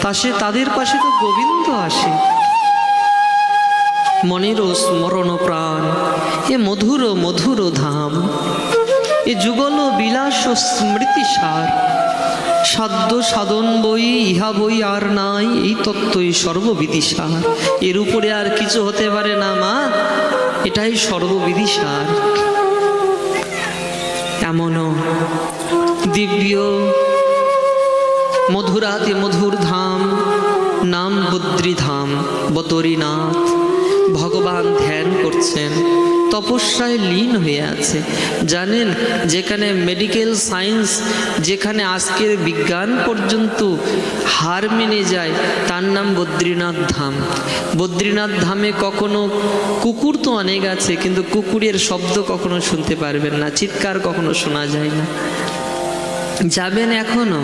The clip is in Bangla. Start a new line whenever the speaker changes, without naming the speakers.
পাশে তাদের পাশে তো গোবিন্দ আসে। মনের স্মরণ প্রাণ এ মধুর মধুর ধাম, এ যুগল বিলাস স্মৃতি সার, সাধ্য সাধন বই ইহা বই আর নাই, এই তত্ত্বই সর্ববিধি সার। এর উপরে আর কিছু হতে পারে না মা, এটাই সর্ববিধি সার। এমনও দিব্য মধুরাতে মধুর ধাম, নাম বদ্রীধাম বদরীনাথ। ভগবান ধ্যান করছেন, তপস্যায় লীন হয়ে আছে। জানেন, যেখানে মেডিকেল সায়েন্স, যেখানে আজকের বিজ্ঞান পর্যন্ত হার মেনে যায়, তার নাম বদ্রীনাথ ধাম। বদ্রীনাথ ধামে কখনো কুকুর তো অনেক আছে, কিন্তু কুকুরের শব্দ কখনো শুনতে পারবেন না, চিৎকার কখনো শোনা যায় না। যাবেন এখনো,